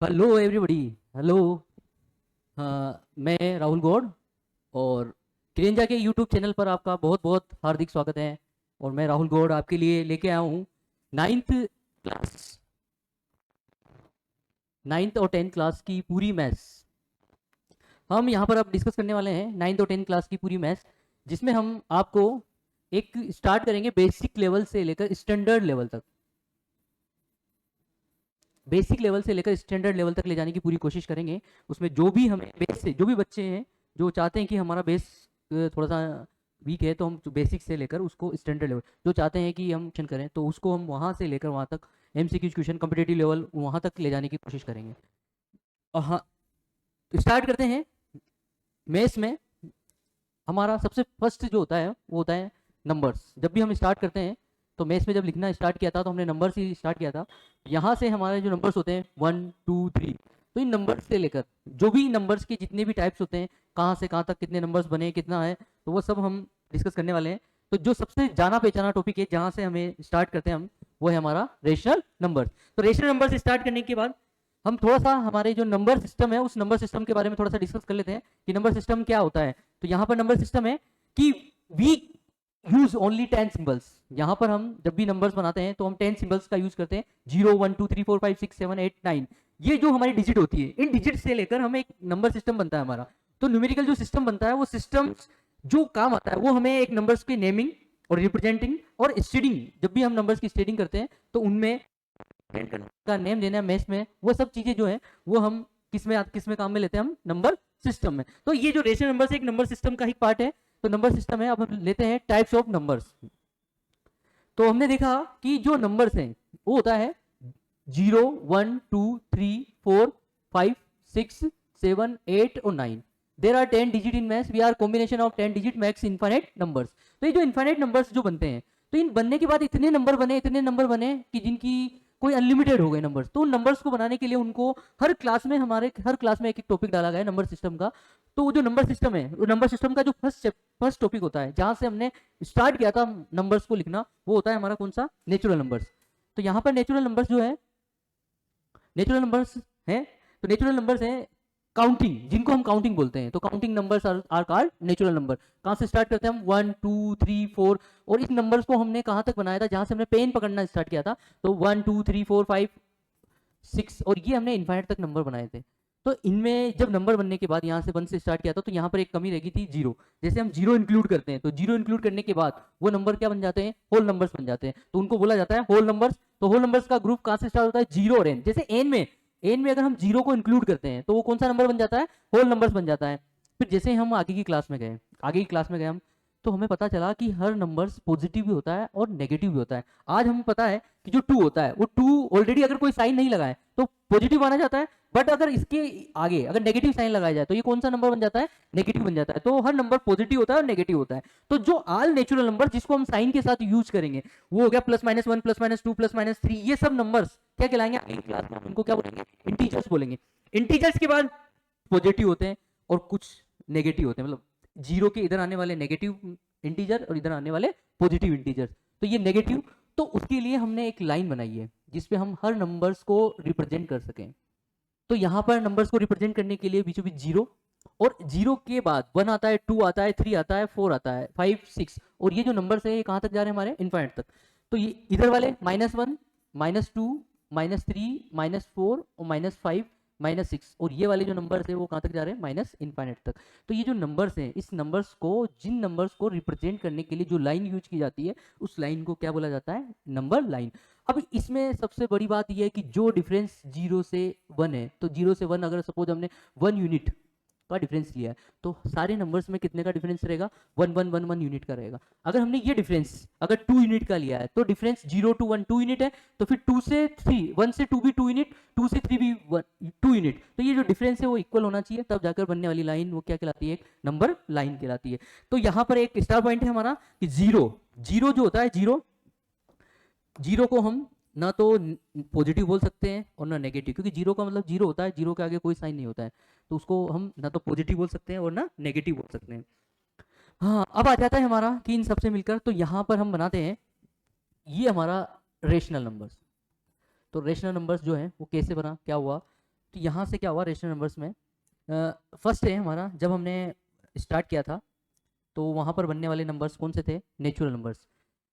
Hello everybody. Hello. मैं राहुल गौड़ और क्रेंजा के यूट्यूब चैनल पर आपका बहुत बहुत हार्दिक स्वागत है। और मैं राहुल गौड़ आपके लिए लेके आया हूँ नाइन्थ क्लास, नाइन्थ और टेंथ क्लास की पूरी मैथ्स। हम यहाँ पर अब डिस्कस करने वाले हैं नाइन्थ और टेंथ क्लास की पूरी मैथ्स, जिसमें हम आपको एक स्टार्ट करेंगे बेसिक लेवल से लेकर स्टैंडर्ड लेवल तक। बेसिक लेवल से लेकर स्टैंडर्ड लेवल तक ले जाने की पूरी कोशिश करेंगे। उसमें जो भी हमें बेस से, जो भी बच्चे हैं जो चाहते हैं कि हमारा बेस थोड़ा सा वीक है, तो हम बेसिक से लेकर उसको स्टैंडर्ड लेवल, जो चाहते हैं कि हम क्वेश्चन करें तो उसको हम वहाँ से लेकर वहाँ तक एमसीक्यू क्वेश्चन कम्पिटेटिव लेवल वहाँ तक ले जाने की कोशिश करेंगे। हाँ, तो स्टार्ट करते हैं। मैथ्स में हमारा सबसे फर्स्ट जो होता है वो होता है नंबर्स। जब भी हम स्टार्ट करते हैं तो मैथ्स में जब लिखना स्टार्ट किया था तो हमने नंबर से स्टार्ट किया था। यहाँ से हमारे जो नंबर्स होते हैं 1 2 3, तो इन नंबर्स से लेकर जो भी नंबर्स के जितने भी टाइप्स होते हैं, कहाँ से कहाँ तक कितने नंबर्स बने, कितना है, तो वो सब हम डिस्कस करने वाले हैं। तो जो सबसे जाना पहचाना टॉपिक है जहाँ से हमें स्टार्ट करते हैं हम, वो है हमारा रेशनल नंबर। तो रेशनल नंबर से स्टार्ट करने के बाद हम थोड़ा सा हमारे जो नंबर सिस्टम है उस नंबर सिस्टम के बारे में थोड़ा सा डिस्कस कर लेते हैं कि नंबर सिस्टम क्या होता है। तो यहाँ पर नंबर सिस्टम है कि वी यूज ओनली 10 सिंबल्स। यहाँ पर हम जब भी नंबर्स बनाते हैं तो हम 10 सिंबल्स का यूज करते हैं। 0 1 2 3 4 5 6 7 8 9, ये जो हमारी डिजिट होती है, इन डिजिट से लेकर हमें एक नंबर सिस्टम बनता है हमारा। तो न्यूमेरिकल जो सिस्टम बनता है वो सिस्टम जो काम आता है वो हमें एक नंबर्स की नेमिंग और रिप्रेजेंटिंग और स्टेडिंग, जब भी हम नंबर्स की स्टेडिंग करते हैं तो उनमें का नेम देना है मैथ्स में, वो सब चीजें जो है वो हम किस में काम में लेते हैं, हम नंबर सिस्टम में। तो ये जो रेशनल नंबर एक नंबर सिस्टम का ही पार्ट है। तो नंबर सिस्टम है। अब हम लेते हैं टाइप्स ऑफ नंबर्स। तो हमने देखा कि जो नंबर्स हैं वो होता है 0 1 2 3 4 5 6 7 8 और 9। There are 10 digit in maths, we are combination of 10 digit max infinite numbers. तो ये जो इनफाइनाइट नंबर्स जो बनते हैं, तो इन बनने के बाद इतने नंबर बने कि जिनकी कोई अनलिमिटेड हो गए नंबर्स। तो उन नंबर्स को बनाने के लिए उनको हर क्लास में एक एक टॉपिक डाला गया है नंबर सिस्टम का। तो वो जो नंबर सिस्टम है, वो नंबर सिस्टम का जो फर्स्ट टॉपिक होता है जहां से हमने स्टार्ट किया था नंबर्स को लिखना, वो होता है हमारा कौन सा, नेचुरल नंबर्स। तो यहाँ पर नेचुरल नंबर्स जो है, नेचुरल नंबर्स हैं, तो नेचुरल नंबर्स हैं काउंटिंग, जिनको हम काउंटिंग बोलते हैं। तो counting numbers are called natural number. कहाँ से स्टार्ट करते हैं हम, 1 2 3 4। और इस नंबर्स को हमने कहाँ तक बनाया था, जहां से हमने पेन पकड़ना स्टार्ट किया था। तो 1 2 3 4 5 6, और ये हमने इनफाइनाइट तक नंबर बनाए थे। तो इनमें जब नंबर बनने के बाद यहाँ से 1 से स्टार्ट किया था, तो यहाँ पर एक कमी रह गई थी, जीरो। जैसे हम जीरो इंक्लूड करते हैं तो जीरो इंक्लूड करने के बाद वो नंबर क्या बन जाते हैं, होल नंबर्स बन जाते हैं। तो उनको बोला जाता है होल नंबर्स। तो होल नंबर्स का ग्रुप कहाँ से स्टार्ट होता है, जीरो और एन। जैसे एन में अगर हम जीरो को इंक्लूड करते हैं तो वो कौन सा नंबर बन जाता है, होल नंबर्स बन जाता है। फिर जैसे हम आगे की क्लास में गए हम, तो हमें पता चला कि हर नंबर्स पॉजिटिव भी होता है और नेगेटिव भी होता है। आज हमें पता है कि जो टू होता है वो टू ऑलरेडी अगर कोई साइन नहीं लगाए तो पॉजिटिव माना जाता है, बट अगर इसके आगे अगर नेगेटिव साइन लगाया जाए तो ये कौन सा नंबर बन जाता है, नेगेटिव बन जाता है। तो हर नंबर पॉजिटिव होता है और नेगेटिव होता है। तो जो ऑल नेचुरल नंबर जिसको हम साइन के साथ यूज करेंगे, वो हो गया +-1 +-2 +-3, ये सब नंबर्स क्या कहलाएंगे, अगली क्लास में उनको क्या बोलेंगे, इंटीजर्स बोलेंगे। इंटीजर्स के बाद पॉजिटिव होते हैं और कुछ नेगेटिव होते हैं, मतलब जीरो के इधर आने वाले नेगेटिव इंटीजर और इधर आने वाले पॉजिटिव इंटीजर। तो ये नेगेटिव, तो उसके लिए हमने एक लाइन बनाई है जिसपे हम हर नंबर्स को रिप्रेजेंट कर सकें। तो यहाँ पर नंबर्स को रिप्रेजेंट करने के लिए बीचों बीच जीरो, और जीरो के बाद 1 आता है, 2 आता है, 3 आता है, 4 आता है, 5 6, और ये जो नंबर्स है ये कहाँ तक जा रहे हैं हमारे, इनफाइनाइट तक। तो ये इधर वाले -1 -2 -3 -4 और -5 -6, और ये वाले जो नंबर्स है वो कहाँ तक जा रहे हैं, माइनस इनफाइनाइट तक। तो ये जो नंबर्स हैं, इस नंबर्स को, जिन नंबर्स को रिप्रेजेंट करने के लिए जो लाइन यूज की जाती है, उस लाइन को क्या बोला जाता है, नंबर लाइन। अब इसमें सबसे बड़ी बात यह है कि जो डिफरेंस 0 से 1 है, तो 0 से 1 अगर सपोज हमने 1 यूनिट का डिफरेंस लिया है, तो सारे नंबर्स में कितने का डिफरेंस रहेगा, 1 यूनिट का रहेगा। अगर हमने ये डिफरेंस अगर 2 यूनिट का लिया है, तो डिफरेंस 0 to 1 2 यूनिट है, तो फिर 2 से 3, 1 से 2 भी 2 यूनिट, 2 से 3 भी 2 यूनिट। तो ये जो डिफरेंस है वो इक्वल होना चाहिए, तब जाकर बनने वाली लाइन वो क्या कहलाती है, एक नंबर लाइन कहलाती है। तो यहाँ पर एक स्टार पॉइंट है हमारा कि जीरो, जीरो जो होता है, जीरो, जीरो को हम ना तो पॉजिटिव बोल सकते हैं और ना नेगेटिव, क्योंकि जीरो का मतलब जीरो होता है, जीरो के आगे कोई साइन नहीं होता है। तो उसको हम ना तो पॉजिटिव बोल सकते हैं और ना नेगेटिव बोल सकते हैं। हाँ, अब आ जाता है हमारा कि इन सबसे मिलकर, तो यहाँ पर हम बनाते हैं ये हमारा रेशनल नंबर्स। तो रेशनल नंबर्स जो है वो कैसे बना, क्या हुआ, तो यहाँ से क्या हुआ रेशनल नंबर्स में, फर्स्ट है हमारा, जब हमने स्टार्ट किया था तो वहाँ पर बनने वाले नंबर्स कौन से थे, नेचुरल नंबर्स।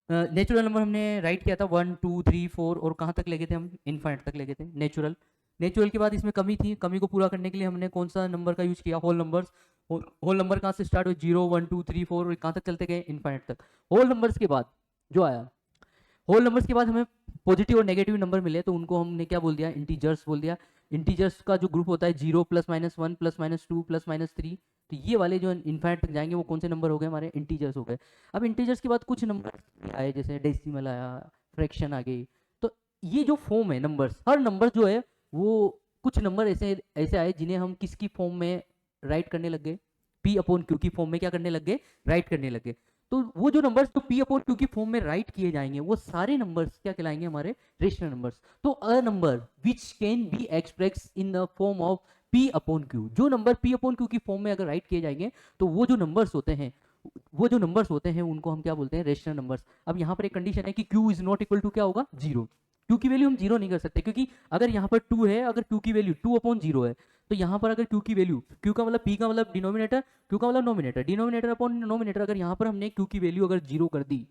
नेचुरल नंबर हमने राइट किया था 1 2 3 4 और कहाँ तक ले गए थे हम, इनफाइनाइट तक ले गए थे नेचुरल। नेचुरल के बाद इसमें कमी थी, कमी को पूरा करने के लिए हमने कौन सा नंबर का यूज किया, होल नंबर्स। होल नंबर कहाँ से स्टार्ट हुए, 0 1 2 3 4 और कहाँ तक चलते गए, इनफाइनाइट तक। होल नंबर्स के बाद जो आया, होल नंबर्स के बाद हमें पॉजिटिव और नेगेटिव नंबर मिले तो उनको हमने क्या बोल दिया, इंटीजर्स बोल दिया। इंटीजर्स का जो ग्रुप होता है 0 +-1 +-2 +-3, तो ये वाले जो इनफाइनाइट तक जाएंगे वो कौन से नंबर हो गए, हमारे इंटीजर्स हो गए। अब इंटीजर्स के बाद कुछ नंबर आए, जैसे डेसिमल आया, फ्रैक्शन आ गई। तो ये जो फॉर्म है नंबर्स, हर नंबर जो है वो, कुछ नंबर ऐसे ऐसे आए जिन्हें हम किसकी फॉर्म में राइट करने लग गए, P/Q की फॉर्म में क्या करने लग गए, राइट करने लग गए। तो वो जो नंबर्स जो P/Q की फॉर्म में राइट किए जाएंगे वो सारे नंबर्स क्या कहलाएंगे, हमारे रेशनल नंबर्स। तो a number which can be express in the form of P/Q, जो नंबर P/Q की फॉर्म में अगर राइट किए जाएंगे तो वो जो नंबर्स होते हैं उनको हम क्या बोलते हैं, रेशनल नंबर्स। अब यहाँ पर एक कंडीशन है कि Q is not equal to क्या होगा, 0। Q की वैल्यू हम 0 नहीं कर सकते, क्योंकि अगर यहाँ पर 2 है, अगर Q की वैल्यू 2/0 है, तो यहाँ पर अगर Q की वैल्यू, Q का मतलब P का मतलब डिनोमिनेटर, Q का मतलब नोमिनेटर, डिनोमिनेटर अपॉन नोमिनेटर, अगर यहाँ पर हमने Q की वैल्यू अगर 0 कर दी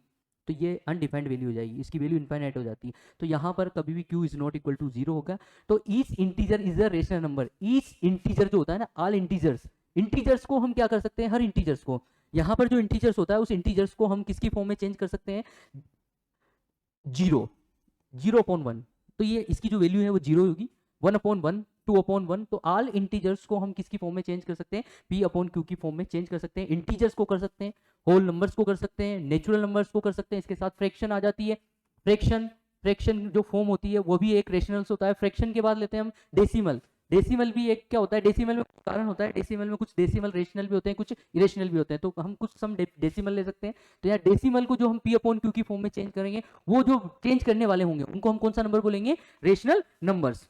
तो ये अनडिफाइंड वैल्यू हो जाएगी, इसकी वैल्यू इनफाइनाइट हो जाती है। तो यहाँ पर कभी भी Q is not equal to 0 होगा। तो each integer is a rational number. Each integer जो होता है ना, ऑल इंटीजर्स, इंटीजर्स को हम क्या कर सकते हैं, हर इंटीजर्स को, यहाँ पर जो इंटीजर्स होता है उस इंटीजर्स को हम किसकी फॉर्म में चेंज कर सकते हैं, 0/1। तो ये इसकी जो वैल्यू है वो 0 होगी, 1/1 2/1। तो ऑल इंटीजर्स को हम किसकी फॉर्म में चेंज कर सकते हैं, P/Q की फॉर्म में चेंज कर सकते हैं। इंटीजर्स को कर सकते हैं, होल नंबर्स को कर सकते हैं, नेचुरल नंबर्स को कर सकते हैं। इसके साथ फ्रैक्शन आ जाती है। फ्रैक्शन जो फॉर्म होती है वो भी एक रेशनल्स होता है। फ्रैक्शन के बाद लेते हैं हम डेसिमल। डेसिमल भी एक क्या होता है, डेसिमल में कारण होता है, डेसिमल में कुछ डेसिमल रेशनल भी होते हैं, कुछ इरेशनल भी होते हैं। तो हम कुछ सम डेसिमल ले सकते हैं। तो यहाँ डेसिमल को जो हम P/Q की फॉर्म में चेंज करेंगे, वो जो चेंज करने वाले होंगे उनको हम कौन सा नंबर बोलेंगे, रेशनल नंबर्स।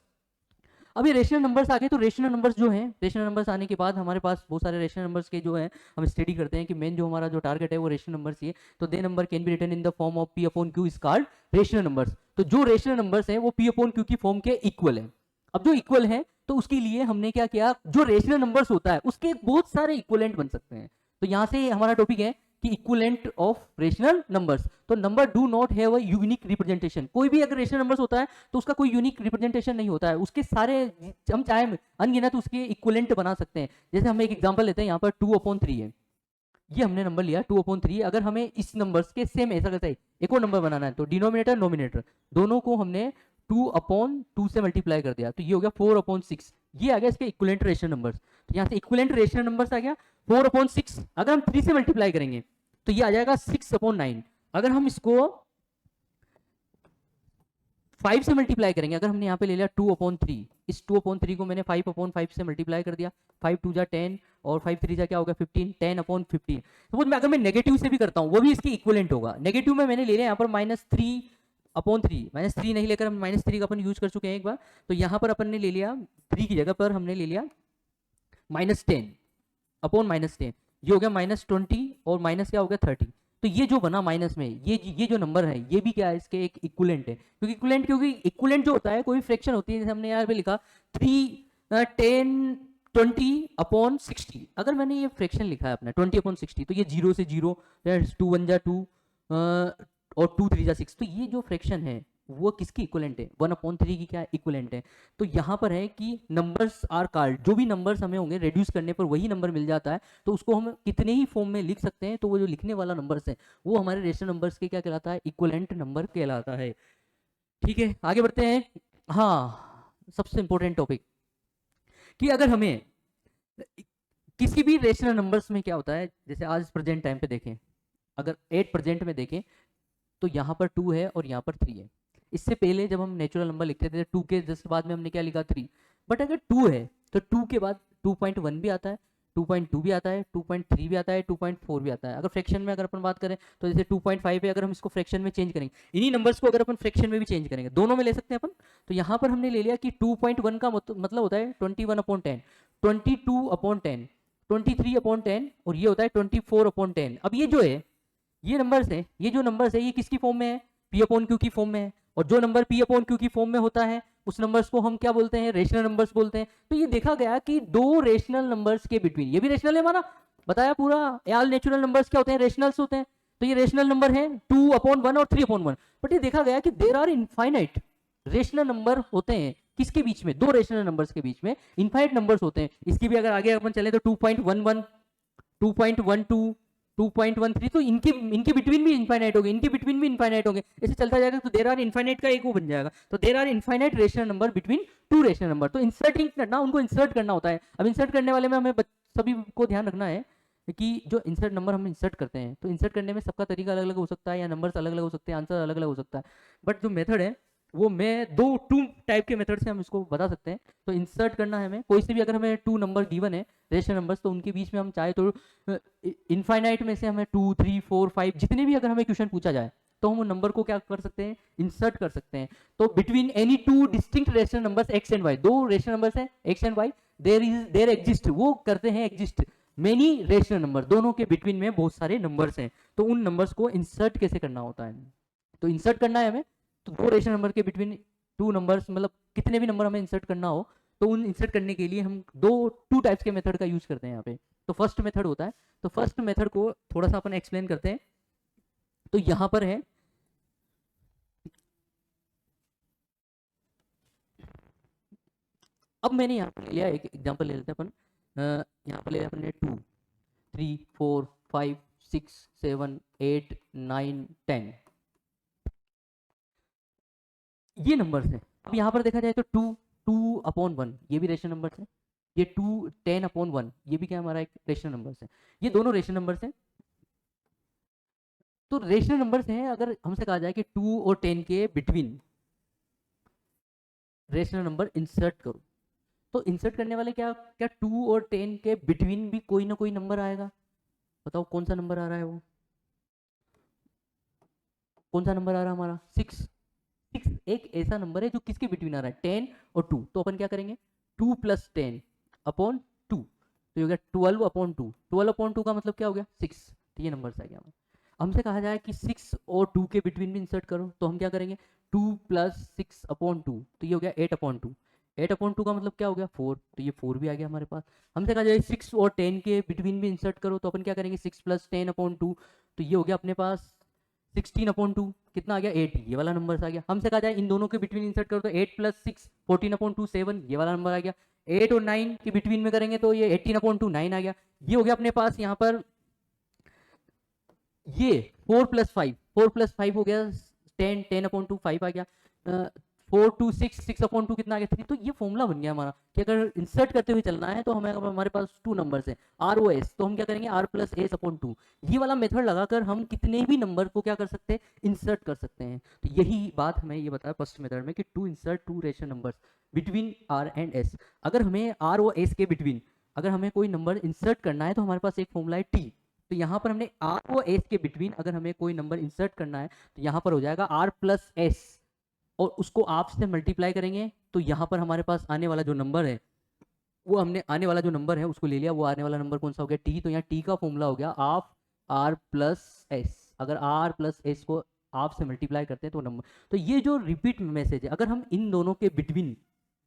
अब ये रेशनल नंबर्स आ गए, तो रेशनल नंबर्स जो हैं, रेशनल नंबर्स आने के बाद हमारे पास बहुत सारे रेशनल नंबर्स के जो है हम स्टडी करते हैं कि मेन जो हमारा जो टारगेट है वो रेशनल नंबर्स ही है। तो they number can be written in the form of P/Q is called rational numbers. तो जो रेशनल नंबर्स हैं वो P/Q की फॉर्म के इक्वल है। अब जो इक्वल है तो उसके लिए हमने क्या किया, जो रेशनल नंबर्स होता है उसके बहुत सारे इक्वलेंट बन सकते हैं। तो यहाँ से हमारा टॉपिक है कि इक्विवेलेंट ऑफ रेशनल नंबर्स। तो number do not have a unique representation. कोई भी अगर रेशनल नंबर्स होता है तो उसका कोई यूनिक रिप्रेजेंटेशन नहीं होता है, उसके सारे हम चाहे अनगिनत उसके इक्विवेलेंट बना सकते हैं। जैसे हम एक एग्जांपल लेते हैं, यहाँ पर 2/3 है, ये हमने नंबर लिया 2/3। अगर हमें इस नंबर्स के सेम ऐसा कैसा एक और नंबर बनाना है तो डिनोमिनेटर नोमिनेटर दोनों को हमने 2/2 से मल्टीप्लाई कर दिया, तो ये हो गया 4/6। ये आ गया इसके इक्विवेलेंट रेशनल नंबर्स। तो यहाँ से इक्विवेलेंट रेशनल नंबर्स आ गया 4/6। अगर हम 3 से मल्टीप्लाई करेंगे तो ये आ जाएगा 6/9। अगर हम इसको 5 से मल्टीप्लाई करेंगे, अगर हमने यहाँ पे ले लिया 2/3, इस 2/3 को मैंने 5/5 से मल्टीप्लाई कर दिया, 5 2 जा 10 और 5 3 जा क्या होगा 15, 10/15। तो मैं अगर मैं नेगेटिव से भी करता हूँ वो भी इसके इक्विवेलेंट होगा। नेगेटिव में मैंने ले लिया यहाँ पर -3/3, -3 नहीं लेकर हम -3 का अपन यूज कर चुके हैं एक बार। तो यहाँ पर अपन ने ले लिया 3 की जगह पर हमने ले लिया -10/-10, ये हो गया -20 और माइनस क्या हो गया 30। तो ये जो बना माइनस में, ये जो नंबर है ये भी क्या है, इसके एक इक्विवेलेंट है। क्योंकि इक्विवेलेंट जो होता है कोई फ्रैक्शन होती है, जैसे हमने यहाँ पे लिखा 3 10 20/60। अगर मैंने ये फ्रैक्शन लिखा है अपना 20/60, तो ये 0 से 0, 2 1 जा 2 और 2 3 जा 6। तो ये जो फ्रैक्शन है वो किसकी इक्विवेलेंट है, 1/3 की क्या इक्विवेलेंट है। तो यहाँ पर है कि नंबर्स आर कॉल्ड, जो भी नंबर्स हमें होंगे रेड्यूस करने पर वही नंबर मिल जाता है, तो उसको हम कितने ही फॉर्म में लिख सकते हैं। तो वो जो लिखने वाला नंबर्स है वो हमारे रेशनल नंबर्स के क्या कहलाता है, इक्विवेलेंट नंबर कहलाता है। ठीक है, आगे बढ़ते हैं। हाँ, सबसे इंपॉर्टेंट टॉपिक कि अगर हमें किसी भी रेशनल नंबर्स में क्या होता है, जैसे आज प्रेजेंट टाइम पे देखें, अगर 8 प्रेजेंट में देखें तो यहाँ पर 2 है और यहाँ पर 3 है। इससे पहले जब हम नेचुरल नंबर लिखते थे 2 के जस्ट बाद में हमने क्या लिखा 3। बट अगर 2 है तो 2 के बाद 2.1 भी आता है, 2.2 भी आता है, 2.3 भी आता है, 2.4 भी आता है। अगर फ्रैक्शन में अगर अपन बात करें तो जैसे 2.5 है, अगर हम इसको फ्रैक्शन में चेंज करेंगे, इन्हीं नंबर्स को अगर अपन फ्रैक्शन में भी चेंज करेंगे, दोनों में ले सकते हैं अपन। तो यहाँ पर हमने ले लिया कि 2.1 का मतलब होता है 21/10, 22/10, 23/10 और ये होता है 24/10। अब ये जो है ये नंबर्स है, ये जो नंबर्स है ये किसकी फॉर्म में है, P/Q की फॉर्म में है। और जो नंबर p अपॉन क्यू की फॉर्म में होता है उस नंबर्स को हम क्या बोलते हैं, रेशनल नंबर्स बोलते हैं। तो ये देखा गया कि दो रेशनल नंबर्स के बिटवीन, ये भी रेशनल है हमारा, बताया पूरा, ऑल नेचुरल नंबर्स क्या होते हैं, रेशनल्स होते हैं। तो ये रेशनल नंबर है 2/1 और 3/1। बट ये देखा गया कि there are infinite rational number होते हैं किसके बीच में, दो रेशनल नंबर्स के बीच में इनफाइनाइट नंबर्स होते हैं। इसकी भी अगर आगे अपन चले तो 2.11, 2.12, 2.13, तो इनके इनके बिटवीन भी इनफाइनाइट होंगे, इनके बिटवीन भी इनफाइनाइट होंगे, ऐसे चलता जाएगा। तो देर आर इनफाइनाइट का एक वो बन जाएगा। तो there are infinite rational number between two rational number. तो इंसर्टिंग करना, उनको इंसर्ट करना होता है। अब इंसर्ट करने वाले में हमें सभी को ध्यान रखना है कि जो इंसर्ट नंबर हम इंसर्ट करते हैं, तो इंसर्ट करने में सबका तरीका अलग अलग हो सकता है, या नंबर्स अलग अलग हो सकते हैं, आंसर अलग अलग हो सकता है। बट जो मेथड है वो मैं टू टाइप के मेथड से हम इसको बता सकते हैं। तो इंसर्ट करना है हमें, कोई से भी अगर हमें टू नंबर गिवन है रेशनल नंबर्स, तो उनके बीच में हम चाहे तो इनफाइनाइट में से हमें 2, 3, 4, 5 जितने भी अगर हमें क्वेश्चन पूछा जाए तो हम उन नंबर को क्या कर सकते हैं, इंसर्ट कर सकते हैं। तो between any two distinct rational numbers X and Y, दो रेशनल नंबर्स हैं X and Y, there exist, वो करते हैं एग्जिस्ट मेनी रेशनल नंबर, दोनों के बिटवीन में बहुत सारे नंबर्स हैं। तो उन नंबर्स को इंसर्ट कैसे करना होता है, तो इंसर्ट करना है हमें, तो दो रेशनल नंबर के बिटवीन टू नंबर्स, मतलब कितने भी नंबर हमें इंसर्ट करना हो, तो उन इंसर्ट करने के लिए हम टू टाइप्स के मेथड का यूज करते हैं यहाँ पे। तो फर्स्ट मेथड होता है, तो फर्स्ट मेथड को थोड़ा सा अपन एक्सप्लेन करते हैं। तो यहाँ पर है, अब मैंने यहाँ पर लिया एक एग्जांपल ले लेते हैं अपन, यहाँ पर ले अपन ने 2, 3, 4, 5, 6, 7, 8, 9, 10 ये नंबर्स हैं। अब यहाँ पर देखा जाए तो 2/1 ये भी रेशनल नंबर्स है, ये 10/1 ये भी क्या हमारा एक रेशनल नंबर्स है, ये दोनों रेशनल नंबर्स हैं। तो रेशनल नंबर्स हैं, अगर हमसे कहा जाए कि 2 और 10 के बिटवीन रेशनल नंबर इंसर्ट करो, तो इंसर्ट करने वाले क्या क्या 2 और 10 के बिटवीन भी कोई ना कोई नंबर आएगा। बताओ कौन सा नंबर आ रहा है, वो कौन सा नंबर आ रहा है हमारा, 6। 6 एक ऐसा नंबर है जो किसके बिटवीन आ रहा है, 10 और 2। तो अपन क्या करेंगे, 2 + 10/2, तो ये हो गया 12/2। 12/2 का मतलब क्या हो गया, 6। तो ये नंबर आ गया हमारा। हमसे कहा जाए कि 6 और 2 के बिटवीन भी इंसर्ट करो, तो हम क्या करेंगे, 2 + 6/2, तो ये हो गया 8/2। 8/2 का मतलब क्या हो गया, 4। तो ये 4 भी आ गया हमारे पास। हमसे कहा जाए 6 और 10 के बिटवीन भी इंसर्ट करो, तो अपन क्या करेंगे, 6 + 10/2, तो ये हो गया अपने पास 16/2। कितना आ गया, 8। ये वाला नंबर आ गया। हमसे कहा जाए इन दोनों के बिटवीन इंसर्ट करो, तो 8 + 6 14/2 7, ये वाला नंबर आ गया। 8 और 9 के बिटवीन में करेंगे तो ये 18/2 9 आ गया। ये हो गया अपने पास यहाँ पर, ये 4 + 5 हो गया 10, 10/2 5 आ गया। 4 to 6 6/2 कितना आ गया, 3। तो ये फॉर्मूला बन गया हमारा कि अगर इंसर्ट करते हुए चलना है तो हमें, हमारे पास टू नंबर्स हैं आर ओ एस, तो हम क्या करेंगे, r + s/2। ये वाला मेथड लगाकर हम कितने भी नंबर को क्या कर सकते हैं, इंसर्ट कर सकते हैं। तो यही बात हमें ये बताया फर्स्ट मेथड में कि to insert two rational numbers between r and s। अगर हमें r और s के बिटवीन अगर हमें कोई नंबर इंसर्ट करना है तो हमारे पास एक फॉर्मूला है t। तो यहाँ पर हमने r और s के बिटवीन अगर हमें कोई नंबर इंसर्ट करना है तो यहाँ पर हो जाएगा r + s, और उसको आप से मल्टीप्लाई करेंगे तो यहाँ पर हमारे पास आने वाला जो नंबर है, वो हमने आने वाला जो नंबर है उसको ले लिया। वो आने वाला नंबर कौन सा हो गया, टी। तो यहाँ टी का फॉर्मूला हो गया आप r + s। अगर r + s को आप से मल्टीप्लाई करते हैं तो नंबर, तो ये जो रिपीट मैसेज है, अगर हम इन दोनों के बिटवीन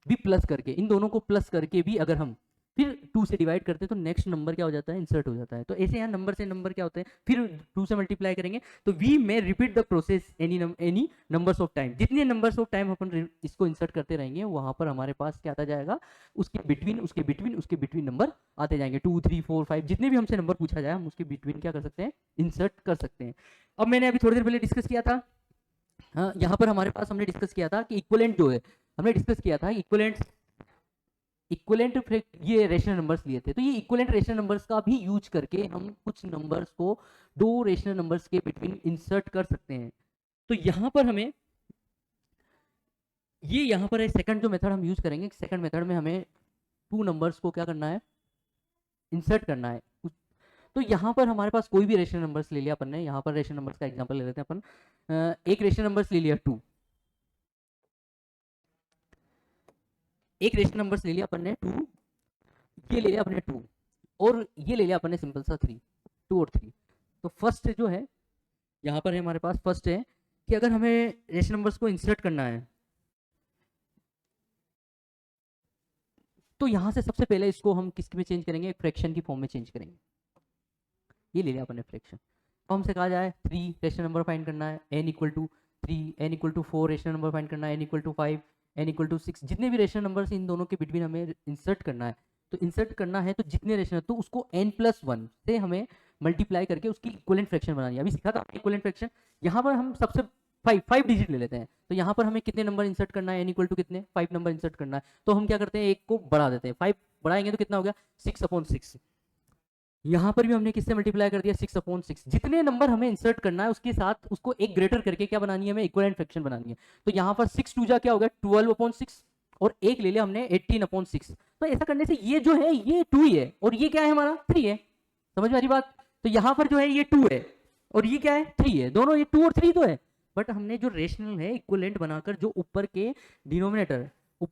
भी प्लस करके, इन दोनों को प्लस करके भी अगर हम फिर 2 से डिवाइड करते हैं तो नेक्स्ट नंबर क्या हो जाता है, इंसर्ट हो जाता है। तो ऐसे यहाँ नंबर से नंबर क्या होते हैं, फिर 2 से मल्टीप्लाई करेंगे तो वी में repeat the process any numbers of time. जितने नंबर्स ऑफ टाइम अपन इसको इंसर्ट करते रहेंगे वहां पर हमारे पास क्या आता जाएगा, उसके बिटवीन नंबर आते जाएंगे। 2, 3, 4, 5 जितने भी हमसे नंबर पूछा जाए हम उसके बिटवीन क्या कर सकते हैं, इंसर्ट कर सकते हैं। अब मैंने अभी थोड़ी देर पहले डिस्कस किया था, हाँ यहाँ पर हमारे पास हमने डिस्कस किया था कि इक्विवेलेंट जो है, हमने डिस्कस किया था इक्विवेलेंट ये रेशनल नंबर्स लिए थे। तो ये इक्विवेलेंट रेशनल नंबर्स का भी यूज करके हम कुछ नंबर्स को दो रेशनल नंबर्स के बिटवीन इंसर्ट कर सकते हैं। तो यहाँ पर हमें ये यहाँ पर सेकंड जो मेथड हम यूज करेंगे, सेकंड मेथड में हमें टू नंबर्स को क्या करना है, इंसर्ट करना है। तो यहाँ पर हमारे पास कोई भी रेशनल नंबर्स ले लिया अपन ने, यहाँ पर रेशनल नंबर्स का एग्जांपल ले लेते हैं अपन। एक रेशनल नंबर्स ले लिया 2, एक रेशनल नंबर्स ले लिया अपन ने 2, ये ले लिया अपन ने 2, और ये ले लिया अपन ने सिंपल सा 3, 2 और 3। तो फर्स्ट जो है यहाँ पर है हमारे पास, फर्स्ट है कि अगर हमें रेशनल नंबर्स को इंसर्ट करना है तो यहाँ से सबसे पहले इसको हम किसके में चेंज करेंगे, फ्रैक्शन की फॉर्म में चेंज करेंगे। ये ले लिया अपने फ्रैक्शन। तो हमसे कहा जाए 3 रेशनल नंबर फाइंड करना है, n equal to 3, n equal to 4 rational number find करना है, n equal to 5, n equal to 6, जितने भी रेशनल नंबर्स इन दोनों के बिटवीन हमें इंसर्ट करना है। तो इंसर्ट करना है तो जितने रेशनल, तो उसको n+1 से हमें मल्टीप्लाई करके उसकी इक्विवेलेंट फ्रैक्शन बनानी है। अभी सीखा था इक्विवेलेंट फ्रैक्शन। यहाँ पर हम सबसे 5 डिजिट ले लेते हैं। तो यहाँ पर हमें कितने नंबर इंसर्ट करना है, n इक्वल टू कितने 5 नंबर इंसर्ट करना है। तो हम क्या करते हैं, एक को बढ़ा देते हैं, 5 बढ़ाएंगे तो कितना हो गया 6/6। यहाँ पर भी हमने किससे मल्टीप्लाई कर दिया 6/6। जितने नंबर हमें इंसर्ट करना है उसके साथ उसको एक ग्रेटर करके क्या बनानी है, हमें इक्विवेलेंट फ्रैक्शन बनानी है। तो यहाँ पर 6 2 जा क्या हो गया 12/6 और एक ले लिया हमने 18/6। तो ऐसा करने से ये जो है ये 2 ही है और ये क्या है हमारा 3 है। समझ में आ रही बात। तो यहाँ पर जो है ये 2 है और ये क्या है 3 है, दोनों ये 2 और 3 तो है। बट हमने जो रेशनल है इक्विवेलेंट बनाकर जो ऊपर के डिनोमिनेटर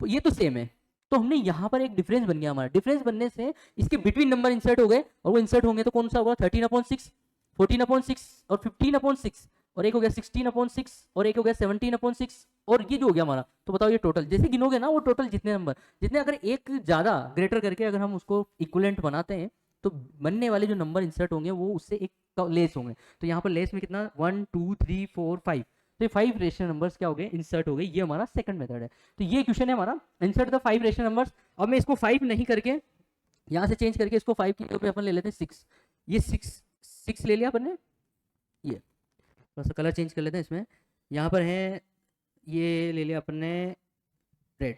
ये तो सेम है, तो हमने यहाँ पर एक डिफरेंस बन गया हमारा। डिफरेंस बनने से इसके बिटवीन नंबर इंसर्ट हो गए और वो इंसर्ट होंगे तो कौन सा होगा 13/6, 14/6 और 15/6 और एक हो गया 16/6 और एक हो गया 17/6 और ये जो हो गया हमारा। तो बताओ ये टोटल जैसे गिनोगे ना वो टोटल जितने नंबर जितने अगर एक ज्यादा ग्रेटर करके अगर हम उसको इक्विवेलेंट बनाते हैं तो बनने वाले जो नंबर इंसर्ट होंगे वो उससे एक लेस होंगे। तो यहाँ पर लेस में कितना 1 2 3 4 5, तो ये 5 रेशनल नंबर्स क्या हो गए इंसर्ट हो गए। ये हमारा सेकंड मेथड है। तो ये क्वेश्चन है हमारा इंसर्ट द 5 रेशनल नंबर्स। अब मैं इसको 5 नहीं करके यहाँ से चेंज करके इसको 5 की जगह पे अपन ले लेते हैं 6। ये 6 ले लिया अपन ने, ये थोड़ा सा कलर चेंज कर लेते हैं इसमें। यहाँ पर है ये ले लिया अपन ने रेड,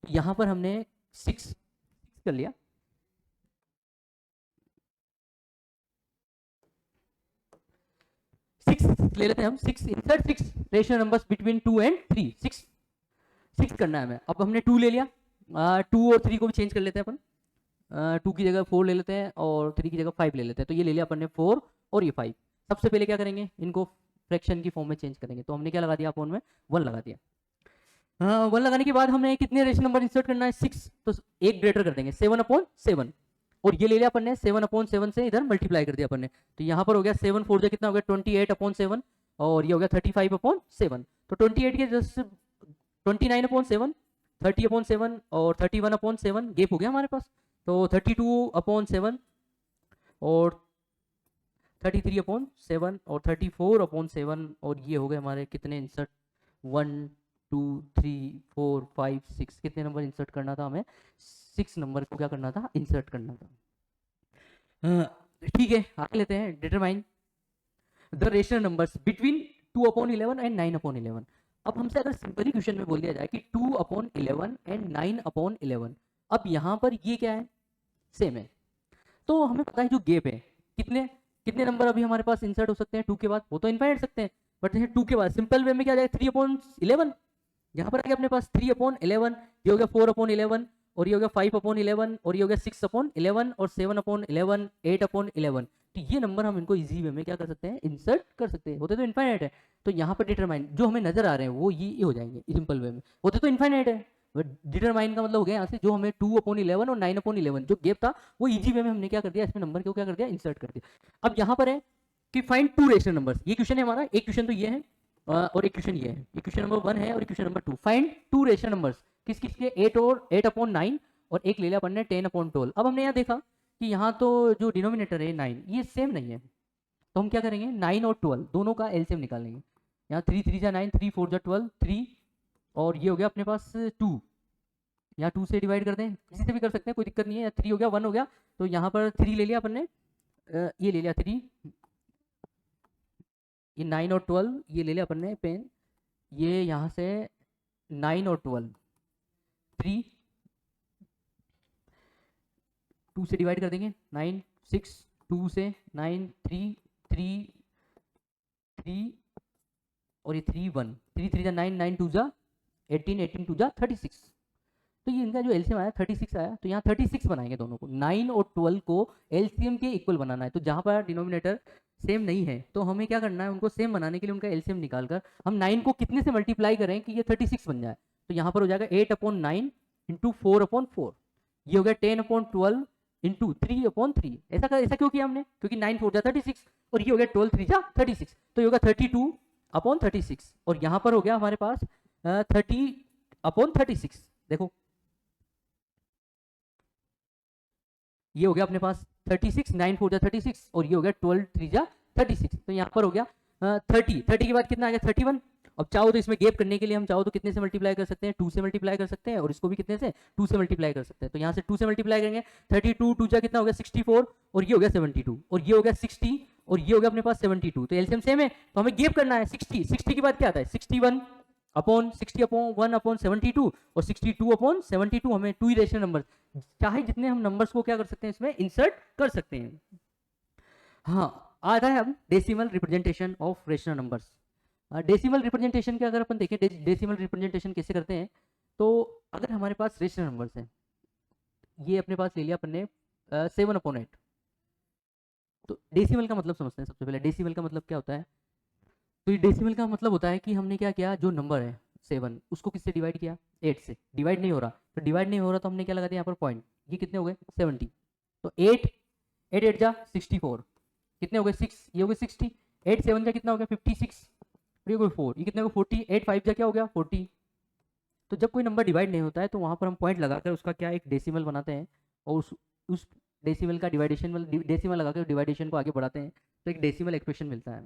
यहाँ पर हमने 6 कर लिया। ले लेते हैं हम 6 insert 6 rational numbers between 2 and 3। 6 करना है हमें। अब हमने 2 ले लिया, 2 और 3 को भी चेंज कर लेते हैं अपन। 2 की जगह 4 ले लेते हैं और 3 की जगह 5 ले लेते हैं। तो ये ले लिया अपन ने 4 और ये 5। सबसे पहले क्या करेंगे, इनको फ्रैक्शन की फॉर्म में चेंज करेंगे। तो हमने क्या लगा दिया अपन में 1 लगा दिया। 1 लगाने के बाद हमें कितने रेशनल नंबर इंसर्ट करना है 6, तो एक ग्रेटर कर देंगे 7/7 और ये ले लिया अपन ने 7/7 से इधर मल्टीप्लाई कर दिया अपन ने। तो यहाँ पर हो गया 7 4 कितना हो गया 28/7 और ये हो गया 35/7। तो 28 के जस्ट 29/7, 30/7 और 31/7 गैप हो गया हमारे पास। तो 32/7 और 33/7 और 34/7 और ये हो गए हमारे कितने इंसर्ट 1 2 3 4 5 6। कितने नंबर इंसर्ट करना था हमें 6 नंबर को क्या करना था इंसर्ट करना था। ठीक है आगे लेते हैं determine the rational numbers between 2/11 and 9/11। अब हमसे अगर सिंपली क्वेश्चन में बोल दिया जाए कि 2/11 एंड 9/11, अब यहाँ पर ये क्या है सेम है। तो हमें पता है जो गैप है कितने कितने नंबर अभी हमारे पास इंसर्ट हो सकते हैं 2 के बाद, वो तो इनफाइनाइट सकते हैं। बट 2 के बाद सिंपल वे में क्या आ जाएगा 3/11। यहाँ पर आ गया अपने पास 3/11, ये हो गया 4/11 और ये हो गया 5/11 और ये हो गया 6/11 और 7/11 8/11। तो ये नंबर हम इनको इजी वे में क्या कर सकते हैं इंसर्ट कर सकते हैं। होते तो इनफाइनाइट है। तो यहाँ पर डिटरमाइन जो हमें नजर आ रहे हैं वो ये हो जाएंगे सिंपल वे में। होते तो इनफाइनाइट है, बट डिटरमाइन का मतलब हो गया यहाँ से जो हमें 2/11 और 9/11 जो गैप था वो इजी वे में हमने क्या कर दिया इसमें नंबर को क्या कर दिया इंसर्ट कर दिया। अब यहाँ पर है कि फाइंड 2 रेशनल नंबर्स। ये क्वेश्चन है हमारा। एक क्वेश्चन तो ये है और एक क्वेश्चन ये है। ये क्वेश्चन नंबर 1 है और question number 2। Find 2 rational numbers किस किस के 8 और 8/9 और एक ले लिया अपन ने 10/12। अब हमने यहाँ देखा कि यहाँ तो जो डिनोमिनेटर है 9 ये सेम नहीं है। तो हम क्या करेंगे 9 और 12 दोनों का एलसीएम निकालेंगे। यहाँ 3 3 जा 9, 3 4 जा 12, 3 और ये हो गया अपने पास 2। यहाँ 2 से डिवाइड कर दें, किसी से भी कर सकते हैं कोई दिक्कत नहीं है। 3 हो गया 1 हो गया। तो यहाँ पर 3 ले लिया अपन ने, ये ले लिया 3, ये 9 और 12 ये ले लिया अपन ने पेन। ये यहाँ से 9 और 12 3 2 से डिवाइड कर देंगे 9 6 2 से 9 3 3 3 और ये 3 1 3 3 जा 9 9 2 जा 18 18 2 जा 36। तो ये इनका जो एलसीएम आया 36 आया। तो यहाँ 36 बनाएंगे दोनों को। 9 और 12 को एलसीएम के इक्वल बनाना है। तो जहाँ पर डिनोमिनेटर सेम नहीं है तो हमें क्या करना है उनको सेम बनाने के लिए उनका एलसीएम निकालकर हम 9 को कितने से मल्टीप्लाई करें कि ये 36 बन जाए। तो यहाँ पर हो जाएगा 8/9 इंटू 4/4। ये हो गया 10/12 इंटू 3/3। ऐसा क्यों किया हमने, क्योंकि 9 4 जा 36 और ये हो गया 12 3 जा 36। तो ये होगा 32 अपॉन 36 और यहाँ पर हो गया हमारे पास 30/36। देखो ये हो गया अपने पास 36, 9 4 जा 36 और ये हो गया 12 3 जा 36। तो यहाँ पर हो गया 30 के बाद कितना आ गया 31। अब चाहो तो इसमें गेप करने के लिए हम चाहो तो कितने से मल्टीप्लाई कर सकते हैं, 2 से मल्टीप्लाई कर सकते हैं और इसको भी कितने से 2 से मल्टीप्लाई कर सकते हैं। तो यहाँ से 2 से मल्टीप्लाई करेंगे 32 2 जा कितना हो गया 64 और ये हो गया 72 और ये हो गया 60 और ये हो गया अपने पास 72। तो एलसीएम सेम है तो हमें गेप करना है 60 के बाद क्या आता है 61 अपॉन 60 अपॉन 1 अपॉन 72 और 62 अपॉन 72। हमें 2 ही रेशनल नंबर, चाहे जितने हम नंबर्स को क्या कर सकते हैं इसमें इंसर्ट कर सकते हैं। हाँ आ रहा है अब decimal representation of rational numbers. Decimal representation के अगर अपन देखें डेसिमल रिप्रेजेंटेशन कैसे करते हैं, तो अगर हमारे पास रेशनल नंबर्स हैं, ये अपने पास ले लिया अपन ने 7/8। तो डेसिमल का मतलब समझते हैं। सबसे पहले डेसिमल का मतलब क्या होता है, तो ये डेसिमल का मतलब होता है कि हमने क्या किया, जो नंबर है 7 उसको किससे डिवाइड किया 8 से। डिवाइड नहीं हो रहा, तो डिवाइड नहीं हो रहा तो हमने क्या लगा दिया यहाँ पर पॉइंट। ये कितने हो गए 70। तो 8 8 8 जा 64 कितने हो गए 6, ये हो गए 60। 8 7 जा कितना हो गया 56 और ये हो गया 4, ये कितने हो गया 40। 8 5 जा क्या हो गया 40। तो जब कोई नंबर डिवाइड नहीं होता है तो वहाँ पर हम पॉइंट लगाकर उसका क्या एक डेसिमल बनाते हैं और उस डेसिमल का डिवाइडेशन डेसिमल लगाकर डिवाइडेशन को आगे बढ़ाते हैं तो एक डेसिमल एक्सप्रेशन मिलता है।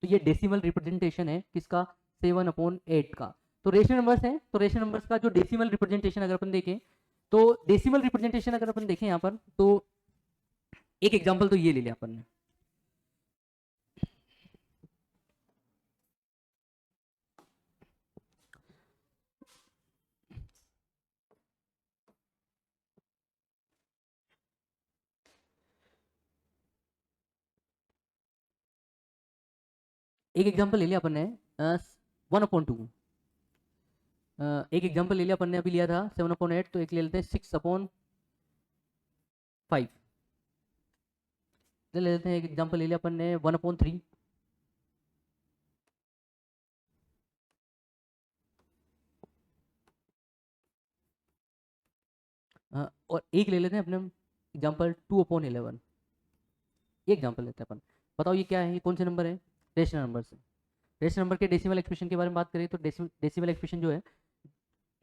तो ये डेसिमल रिप्रेजेंटेशन है किसका 7/8 का। तो रेशनल नंबर्स हैं, तो रेशनल नंबर्स का जो डेसिमल रिप्रेजेंटेशन अगर अपन देखें, तो डेसिमल रिप्रेजेंटेशन अगर अपन देखें यहाँ पर, तो एक एग्जांपल तो ये ले लिया अपन ने। एक एग्जांपल ले लिया अपन ने 1/2। एक एग्जांपल ले लिया अपन ने, अभी लिया था 7/8, तो एक ले लेते हैं 6/5। ले लेते हैं एक एग्जांपल ले लिया अपन ने 1/3। और एक ले लेते हैं अपने एग्जांपल 2/11। ये एग्जांपल लेते हैं अपन। बताओ ये क्या है, ये कौन से नंबर है, रेशनल नंबर से। रेशनल नंबर के डेसिमल एक्सप्रेशन के बारे में बात करें तो डेसिमल एक्सप्रेशन जो है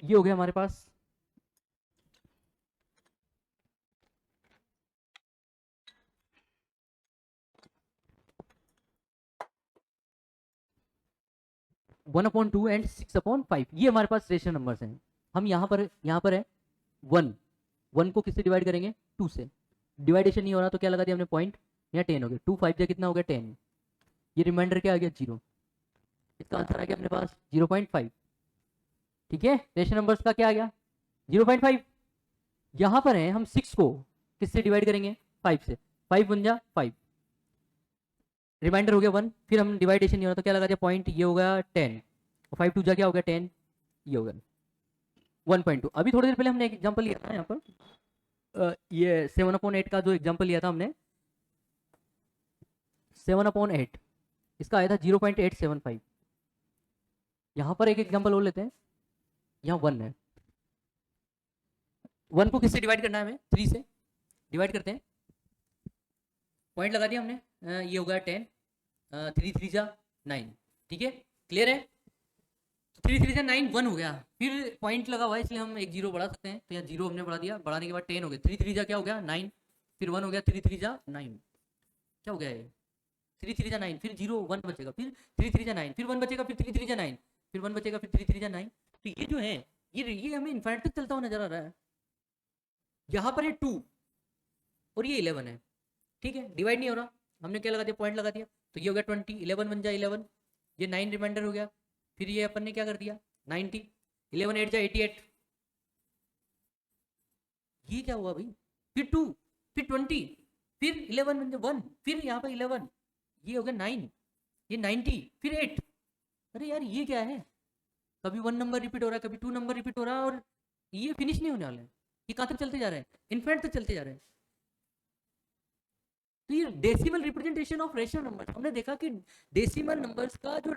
ये हो गया हमारे पास 1/2 एंड 6/5। ये हमारे पास रेशनल नंबर्स हैं। हम यहाँ पर है 1 को किससे डिवाइड करेंगे 2 से। डिवाइडेशन नहीं हो रहा तो क्या लगा दिया हमने पॉइंट, यहाँ 10 हो गया 2 5 कितना हो गया 10। ये रिमाइंडर क्या आ गया 0। इसका आंसर आ गया अपने पास 0.5। ठीक है, रेशनल नंबर्स का क्या आ गया 0.5। यहाँ पर है हम 6 को किससे डिवाइड करेंगे 5 से। 5 1 जा 5, रिमाइंडर हो गया 1। फिर हम डिवाइडेशन नहीं हो रहा तो क्या लगा दिया पॉइंट, ये हो गया 10 और 5 2 जा क्या हो गया 10, ये हो गया 1.2। अभी थोड़ी देर पहले हमने एक एग्जांपल लिया था यहाँ पर ये 7/8 का जो एग्जांपल लिया था हमने 7/8, इसका आया था 0.875। यहाँ पर एक एग्जांपल और लेते हैं, यहाँ 1 है। 1 को किससे डिवाइड करना है हमें 3 से। डिवाइड करते हैं, पॉइंट लगा दिया हमने, ये हो गया 10, 3 3 जा 9। ठीक है, क्लियर है। 3 3 जा 9 1 हो गया, फिर पॉइंट लगा हुआ है इसलिए हम एक जीरो बढ़ा सकते हैं। तो यहाँ जीरो हमने बढ़ा दिया, बढ़ाने के बाद 10 हो गया। 3 3 जा क्या हो गया 9, फिर 1 हो गया 3 3 जा 9। क्या हो गया ये 3 3 जा 9, फिर 0 1 बचेगा, फिर 3 3 जा 9, फिर 1 बचेगा, फिर 3 3 जा 9, फिर 1 बचेगा, फिर 3 3 जा 9। तो ये जो है ये हमें इनफाइनाइट तक चलता हुआ नजर आ रहा है। यहाँ पर है 2 और ये 11 है। ठीक है, डिवाइड नहीं हो रहा, हमने क्या लगा दिया पॉइंट लगा दिया। तो ये हो गया 20, 11 बन जाए 11, ये 9 रिमाइंडर हो गया। फिर ये अपन ने क्या कर दिया 90, 11 8 जा 88, ये क्या हुआ भाई, फिर 2, फिर 20, फिर 11 बन जाए 1, फिर यहाँ पर 11, ये हो गया 9, ये 90, फिर 8। अरे यार ये क्या है, कभी 1 नंबर रिपीट हो रहा है, कभी 2 नंबर रिपीट हो रहा है और ये फिनिश नहीं होने वाला है। ये कहाँ तक चलते जा रहे हैं, इनफिनिट तक चलते जा रहे हैं। तो ये decimal representation of rational numbers, हमने देखा कि डेसिमल नंबर्स का जो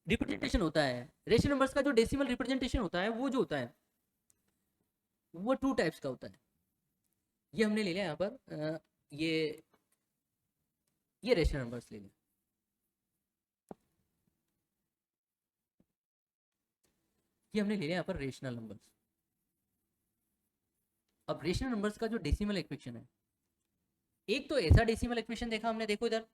रिप्रेजेंटेशन होता है, रेशनल नंबर्स का जो डेसिमल रिप्रेजेंटेशन होता है, वो जो होता है वो 2 टाइप्स का होता है। ये हमने ले लिया यहाँ पर ये ये रेशनल नंबर्स ले लें, ये हमने ले लिया यहाँ पर रेशनल नंबर्स। अब रेशनल नंबर्स का जो डेसिमल इक्वेशन है, एक तो ऐसा डेसिमल इक्वेशन देखा हमने, देखो इधर,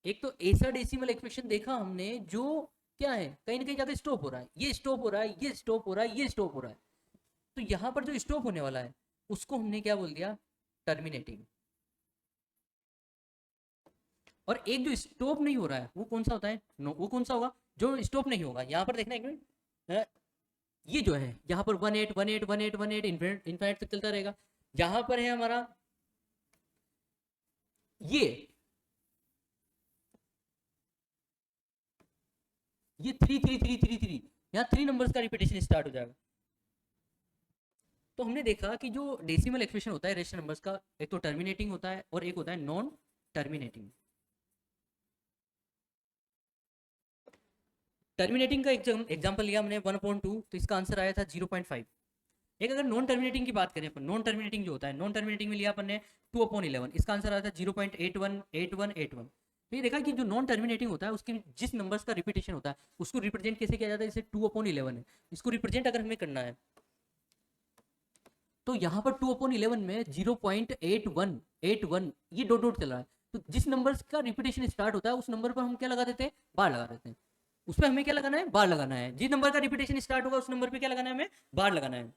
एक तो ऐसा डेसिमल इक्वेशन देखा हमने जो क्या है, कहीं ना कहीं जाकर स्टॉप हो रहा है, ये स्टॉप हो रहा है, ये स्टॉप हो रहा है, ये स्टॉप हो रहा है। तो यहाँ पर जो स्टॉप होने वाला है उसको हमने क्या बोल दिया, टर्मिनेटिंग। और एक जो स्टॉप नहीं हो रहा है वो कौन सा होता है, नो, वो कौन सा होगा जो स्टॉप नहीं होगा। यहाँ पर देखना एक मिनट, ये जो है यहाँ पर 18 18 18 18 इन्फाइनाइट तक चलता रहेगा। यहाँ पर है हमारा ये 3 3 3 3 3, यहाँ 3 नंबर्स का रिपीटेशन स्टार्ट हो जाएगा। तो हमने देखा कि जो डेसिमल एक्सप्रेशन होता है रेशनल नंबर्स का, एक तो टर्मिनेटिंग होता है और एक होता है नॉन टर्मिनेटिंग। टर्मिनेटिंग का एग्जांपल लिया हमने 1/2, तो इसका आंसर आया था 0.5। एक अगर नॉन टर्मिनेटिंग की बात करें अपन, नॉन टर्मिनेटिंग जो होता है, नॉन टर्मिनेटिंग में लिया अपन ने 2/11, इसका आंसर आया था 0.818181। तो ये देखा कि जो नॉन टर्मिनेटिंग होता है उसके जिस नंबर्स का रिपीटेशन होता है उसको रिप्रेजेंट कैसे किया जाता है, जैसे 2/11 है, इसको रिप्रेजेंट अगर हमें करना है तो यहाँ पर 2/11 में 0.8181 ये डॉट डॉट चल रहा है। तो जिस नंबर का रिपीटेशन स्टार्ट होता है उस नंबर पर हम क्या लगा देते हैं, बार लगा देते हैं। उस पर हमें क्या लगाना है, बार लगाना है। जिस नंबर का रिपीटेशन स्टार्ट होगा उस नंबर पे क्या लगाना है, हमें बार लगाना है।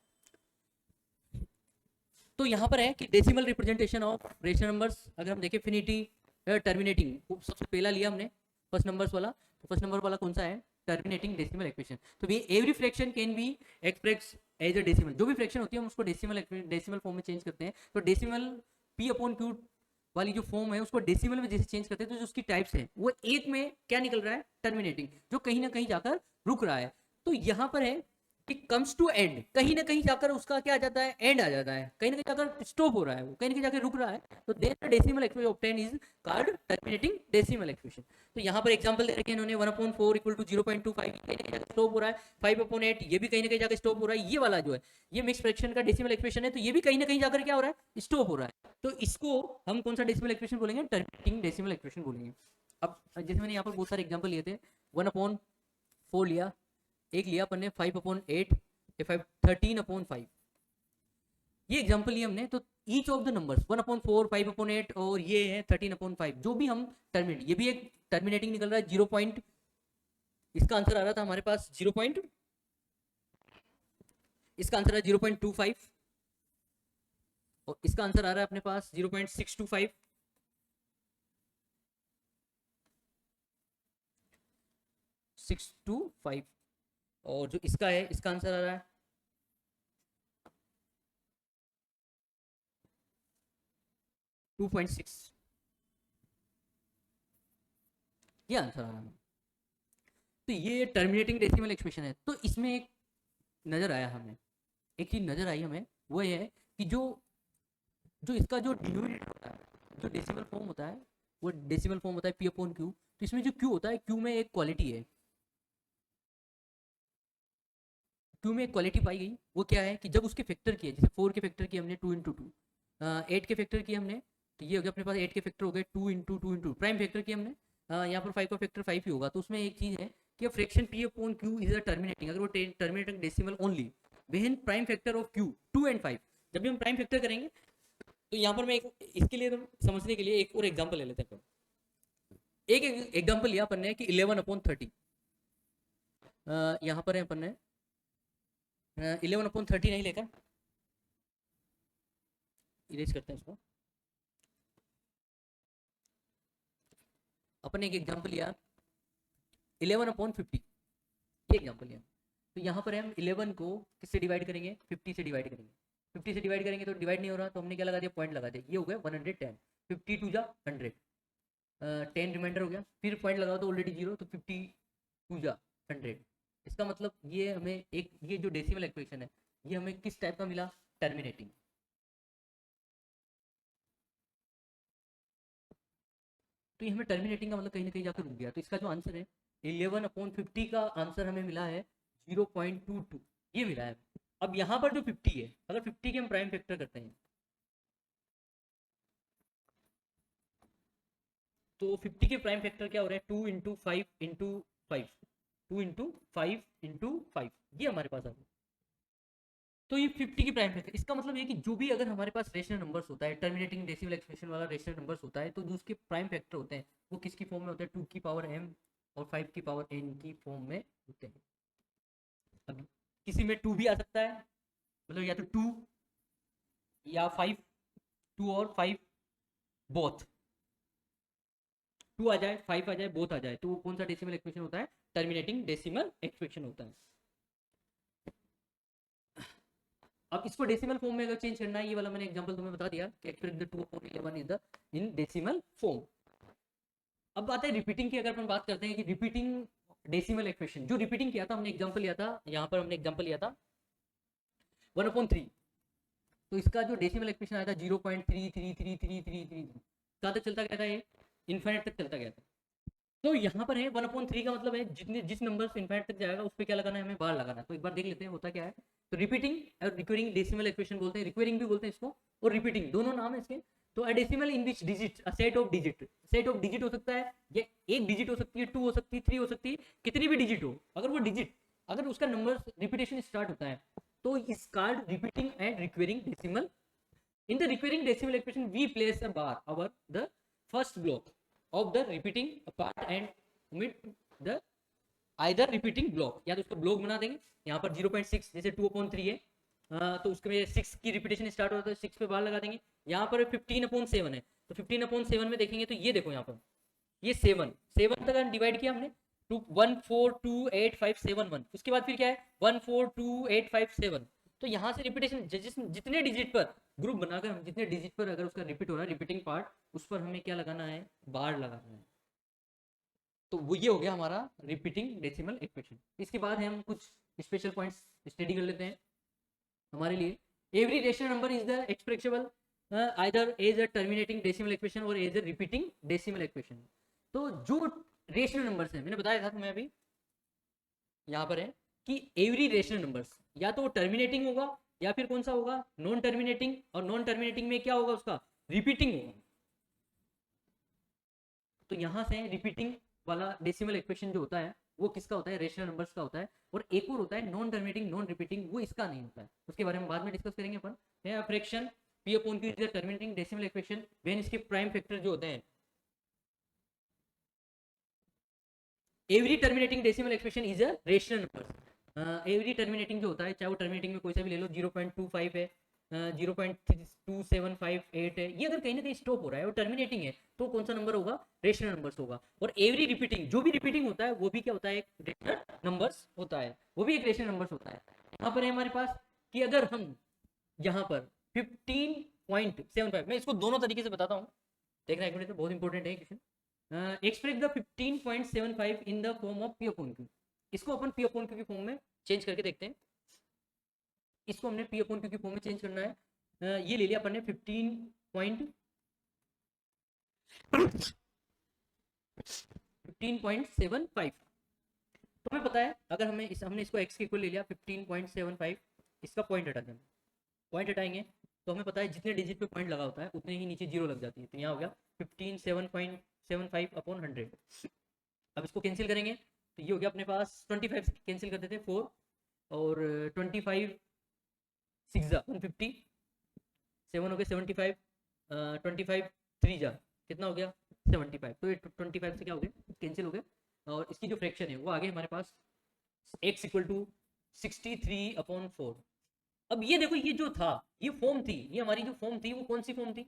तो यहाँ पर है कि decimal representation of rational numbers, अगर हम देखें फिनिटी टर्मिनेटिंग, सबसे पहला लिया हमने फर्स्ट नंबर्स वाला, तो फर्स्ट नंबर वाला कौन सा है, टर्मिनेटिंग डेसिमल इक्वेशन। तो भी every fraction can be express as a decimal, जो भी फ्रैक्शन होती है हम उसको डेसिमल फॉर्म में चेंज करते हैं। तो डेसिमल p/q वाली जो फॉर्म है उसको डेसिमल में जैसे चेंज करते हैं, तो जो उसकी टाइप्स है वो एक में क्या निकल रहा है, टर्मिनेटिंग, जो कहीं ना कहीं जाकर रुक रहा है। तो यहाँ पर है कि कम्स टू एंड, कहीं ना कहीं जाकर उसका क्या आ जाता है, एंड आ जाता है, कहीं ना कहीं जाकर स्टॉप हो रहा है, वो कहीं ना कहीं जाकर रुक रहा है। तो then the decimal equation obtain is called terminating decimal equation. तो यहाँ पर एग्जांपल दे रखे हैं इन्होंने, 1/4 इक्वल टू 0.25, कहीं ना कहीं जाकर स्टॉप हो रहा है। 5/8 ये भी कहीं ना कहीं जाकर स्टॉप हो रहा है। ये वाला जो है ये मिक्स फ्रैक्शन का डेसिमल इक्वेशन है, तो ये भी कहीं ना कहीं जाकर क्या हो रहा है, स्टॉप हो रहा है। तो इसको हम कौन सा डेसिमल इक्वेशन बोलेंगे, टर्मिनेटिंग डेसिमल इक्वेशन बोलेंगे। अब जैसे मैंने यहाँ पर बहुत सारे एग्जाम्पल लिए थे, 1/4 लिया, एक लिया अपन ने 5/8, 13/5, ये एग्जांपल लिए हमने। तो ईच ऑफ द नंबर्स 1/4, 5/8 और ये है 13/5, जो भी हम टर्मिनेट, ये भी एक टर्मिनेटिंग निकल रहा है 0 पॉइंट, इसका आंसर आ रहा था हमारे पास 0 पॉइंट, इसका आंसर है 0.25 और इसका आंसर आ रहा है अपने पास 0.625, 625, और जो इसका है इसका आंसर आ रहा है 2.6, ये आंसर आ रहा है। तो ये टर्मिनेटिंग डेसिमल एक्सप्रेशन है। तो इसमें एक नजर आया हमें, एक चीज नजर आई हमें, वो ये है कि जो जो इसका जो डिनोमिनेटर होता है, जो डेसिमल फॉर्म होता है, वो डेसिमल फॉर्म होता है p/q। तो इसमें जो q होता है, q में एक क्वालिटी है, q में एक क्वालिटी पाई गई, वो क्या है कि जब उसके फैक्टर किए, जैसे 4 के फैक्टर किए हमने 2 × 2, 8 के फैक्टर किए हमने, तो ये हो गया अपने पास 8 के फैक्टर हो गए 2 × 2 प्राइम फैक्टर किए हमने, यहाँ पर 5 का फैक्टर 5 ही होगा। तो उसमें एक चीज़ है कि fraction p/q is a terminating, अगर वो terminating decimal only when prime factor of q 2 and 5, जब भी हम प्राइम फैक्टर करेंगे। तो यहाँ पर मैं एक, इसके लिए तुम समझने के लिए एक और एग्जांपल ले लेते हैं। एक एग्जांपल लिया अपन ने कि 11/30, यहाँ पर है अपन ने 11/30 नहीं लेकर, इरेज करते हैं इसको, अपन ने एक एग्जांपल लिया 11/50, ये एग्जांपल लिया। तो यहाँ पर हम 11 को किससे डिवाइड करेंगे, 50 से डिवाइड करेंगे। 50 से डिवाइड करेंगे तो डिवाइड नहीं हो रहा, तो हमने क्या लगा दिया, पॉइंट लगा दिया, ये हो गया 110, 50 2 जा 100, 10 रिमाइंडर हो गया, फिर पॉइंट लगाओ तो ऑलरेडी 0, तो 50 2 जा 100। इसका मतलब ये हमें एक, ये जो डेसिमल इक्वेशन है ये हमें किस टाइप का मिला, टर्मिनेटिंग। तो ये हमें टर्मिनेटिंग का मतलब कहीं ना कहीं जाकर रुक गया। तो इसका जो आंसर है 11/50 का आंसर हमें मिला है 0.22, ये मिला है। अब यहाँ पर जो 50 है, अगर 50 के हम प्राइम फैक्टर करते हैं, तो 50 के प्राइम फैक्टर क्या हो रहा है, 2 इंटू 5 इंटू 5, 2 इंटू 5 इंटू 5, ये हमारे पास आ गया। तो ये 50 की प्राइम फैक्टर, इसका मतलब ये कि जो भी अगर हमारे पास रेशनल नंबर्स होता है, टर्मिनेटिंग डेसिमल एक्सप्रेशन वाला रेशनल नंबर्स होता है, तो जो उसके प्राइम फैक्टर होते हैं वो किसकी फॉर्म में होते हैं, 2 की पावर m और 5 की पावर n की फॉर्म में होते हैं। अब किसी में 2 भी आ सकता है, मतलब या तो 2 या 5, 2 और 5 बोथ, 2 आ जाए 5 आ जाए बोथ आ जाए, तो वो कौन सा डेसिमल एक्सप्रेशन होता है, टर्मिनेटिंग डेसिमल एक्सप्रेशन होता है। अब इसको डेसिमल फॉर्म में अगर चेंज करना है, ये वाला मैंने एग्जांपल तुम्हें बता दिया कि express the 2/11 is the in decimal form. अब बात है रिपीटिंग की, अगर अपन बात करते हैं कि रिपीटिंग डेसिमल एक्सप्रेशन, जो रिपीटिंग किया था हमने एग्जांपल लिया था, यहाँ पर हमने एग्जांपल लिया था 1/3, तो इसका जो डेसिमल एक्सप्रेशन आया था 0.3333333 कहाँ तक चलता गया था, ये इन्फाइनाइट तक चलता गया था। तो यहाँ पर है 1/3 का मतलब है जितने जिस नंबर से इन्फाइनाइट तक जाएगा उस पर क्या लगाना है, हमें बार लगाना है। तो एक बार देख लेते हैं होता क्या है। तो रिपीटिंग और रिकरिंग डेसिमल एक्सप्रेशन बोलते हैं, रिकरिंग भी बोलते हैं इसको और रिपीटिंग, दोनों नाम है इसके। तो a decimal in which digit a set of digit, set of digit हो सकता है, ये एक डिजिट हो सकती है, 2 हो सकती है, 3 हो सकती है, कितनी भी डिजिट हो, अगर वो डिजिट अगर उसका नंबर रिपीटेशन स्टार्ट होता है तो इस card repeating and recurring decimal. In the recurring decimal expression, we place a bar over the first block of the repeating part and omit the either repeating block, या तो उसको block बना देंगे, यहाँ पर 0.6 जैसे 2/3 है, तो उसके में 6 की रिपीटेशन स्टार्ट होता है, 6 पे बार लगा देंगे। यहाँ पर 15/7 है, तो 15/7 में देखेंगे तो ये देखो यहाँ पर ये 7 7 तक डिवाइड किया हमने, 2 1 4 2 8 5 7 1, उसके बाद फिर क्या है 1 4 2 8 5 7। तो यहाँ से रिपीटेशन जितने डिजिट पर ग्रुप बनाकर हम जितने डिजिट पर अगर उसका रिपीट हो रहा है रिपीटिंग पार्ट, उस पर हमें क्या लगाना है, बार लगाना है। तो वो ये हो गया हमारा रिपीटिंग डेसिमल इक्वेशन। इसके बाद हम कुछ स्पेशल पॉइंट्स स्टडी कर लेते हैं हमारे लिए। Every rational number is the expressible either as a terminating decimal equation और as a repeating decimal equation. तो जो रेशनल नंबर्स हैं, मैंने बताया था तुम्हें अभी यहाँ पर है कि एवरी रेशनल नंबर्स या तो टर्मिनेटिंग होगा या फिर कौन सा होगा, नॉन टर्मिनेटिंग, और नॉन टर्मिनेटिंग में क्या होगा उसका, रिपीटिंग होगा। तो यहां से रिपीटिंग वाला डेसिमल इक्वेशन जो होता है वो किसका होता है, रेशनल नंबर्स का होता है। और एक और होता है नॉन टर्मिनेटिंग नॉन रिपीटिंग, वो इसका नहीं होता है, उसके बारे में बाद में डिस्कस करेंगे अपन। Fraction P upon Q is the terminating decimal equation when इसके प्राइम फैक्टर जो होते हैं, every terminating decimal expression is a rational number. Every terminating जो होता है, चाहे वो टर्मिनेटिंग में कोई सा भी ले लो, 0.25 है, 0.2758 है, ये अगर कहीं ना कहीं स्टॉप हो रहा है और टर्मिनेटिंग है तो कौन सा नंबर होगा, रेशनल नंबर्स होगा। और एवरी रिपीटिंग, जो भी रिपीटिंग होता है वो भी क्या होता है, एक रेशनल नंबर्स होता है, वो भी एक रेशनल नंबर्स होता है। यहाँ पर है हमारे पास कि अगर हम यहाँ पर 15.75, मैं इसको दोनों तरीके से बताता हूँ, देखना एक मिनट, बहुत इंपॉर्टेंट है question. Express the 15.75 in the form of P upon Q, इसको अपन पी अपॉन क्यू की फॉर्म में चेंज करके देखते हैं। इसको हमने पी अपॉन क्यू की फॉर्म में चेंज करना है। ये ले लिया अपन ने 15.75। तो हमें पता है अगर हमने इसको x के इक्वल ले लिया 15.75, इसका पॉइंट हटा देंगे, पॉइंट हटाएंगे तो हमें पता है जितने डिजिट पे पॉइंट लगा होता है उतने ही नीचे जीरो लग जाती है। तो यहाँ हो गया 15.75/100। अब इसको कैंसिल करेंगे तो ये हो गया अपने पास 25 से कैंसिल कर देते हैं 4, और 25 6 जा 150, 7 हो गया 75, 25 3 जा कितना हो गया 75। तो ये 25 से क्या हो गया, कैंसिल हो गया। और इसकी जो फ्रैक्शन है वो आ गई हमारे पास x इक्वल टू 63/4। अब ये देखो ये जो था, ये फॉर्म थी, ये हमारी जो फॉर्म थी वो कौन सी फॉर्म थी,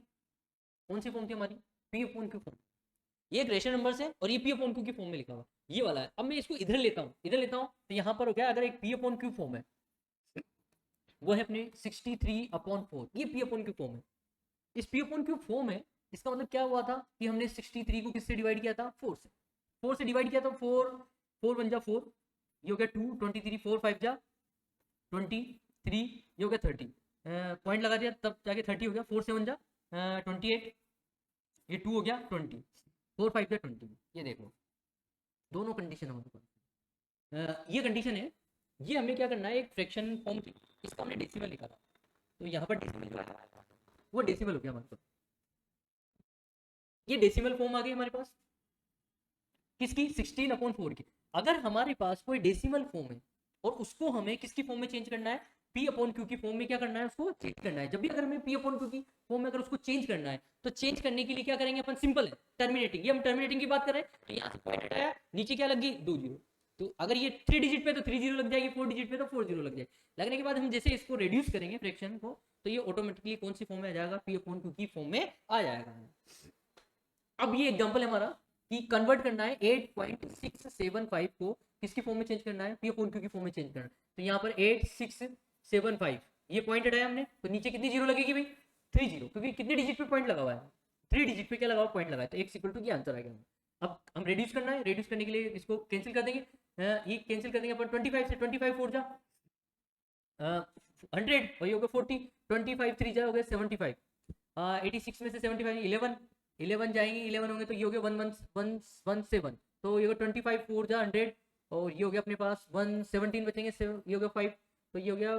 कौन सी फॉर्म थी हमारी, पी अपॉन क्यू फॉर्म। ये एक रेशनल नंबर है और ये पी अपॉन क्यू की फॉर्म में लिखा हुआ ये वाला है। अब मैं इसको इधर लेता हूँ, इधर लेता हूँ तो यहाँ पर हो गया, अगर एक पी अपॉन क्यू फॉर्म है वो है अपने 63/4, ये पी अपॉन क्यू फॉर्म है। इस पी अपॉन क्यू फॉर्म है, इसका मतलब क्या हुआ था कि हमने 63 को किससे डिवाइड किया था, 4 से, 4 से डिवाइड किया था, 4 4 1 जा 4, ये हो गया 2, 23 4 5 जा 23, ये हो गया 30, पॉइंट लगा दिया तब जाके 30 हो गया, 4 7 जा 28, ये 2 हो गया 20, 4 5 जा 20। ये देख लो दोनों कंडीशन हमारे पास, ये कंडीशन है। ये हमें क्या करना है, एक फ्रैक्शन फॉर्म थी, इसका हमने डेसिमल लिखा था, तो यहाँ पर डेसिमल वो डेसिमल हो गया हमारे पास। ये डेसिमल फॉर्म आ गई हमारे पास किसकी 16/4 की। अगर हमारे पास कोई डेसिमल फॉर्म है और उसको हमें किसकी फॉर्म में चेंज करना है, P/Q की फॉर्म में क्या करना है, उसको चेंज करना है। जब भी अगर हमें P/Q की फॉर्म में अगर उसको चेंज करना है तो चेंज करने के लिए क्या करेंगे अपन, सिंपल है टर्मिनेटिंग, ये हम टर्मिनेटिंग की बात करें तो यहाँ से पॉइंट हटाया, नीचे क्या लगी 2 जीरो, तो अगर ये 3 डिजिट पे तो 3 जीरो लग जाएगी, 4 डिजिट पे तो 4 जीरो लग जाएगी। लगने के बाद हम जैसे इसको रिड्यूस करेंगे फ्रैक्शन को तो ये ऑटोमेटिकली कौन सी फॉर्म में आ जाएगा, P/Q की फॉर्म में आ जाएगा। अब ये एग्जांपल है हमारा कि कन्वर्ट करना है 8.675 को किसकी फॉर्म में चेंज करना है, P/Q की फॉर्म में चेंज करना है। तो यहाँ पर 8675 ये पॉइंट हटाया हमने तो नीचे कितनी जीरो लगेगी भाई, 3 जीरो, क्योंकि कितने डिजिट पे पॉइंट लगा हुआ है, 3 डिजिट पे क्या लगा हुआ, पॉइंट लगा है, तो x इक्वल टू ये आंसर आ गया। अब हम रिड्यूस करना है, रिड्यूस करने के लिए इसको कैंसिल कर देंगे, ये कैंसिल कर देंगे अपन 25 से, 25 4 जा 100 वही हो गया 40, 25 3 जा हो गया 75, 86 में से 75 11 जाएंगे, 11 होंगे तो ये हो गया 1117, तो ये हो गया 25 4 जा 100 और ये हो गया अपने पास 117 बचेंगे, ये हो गया 5, तो ये हो गया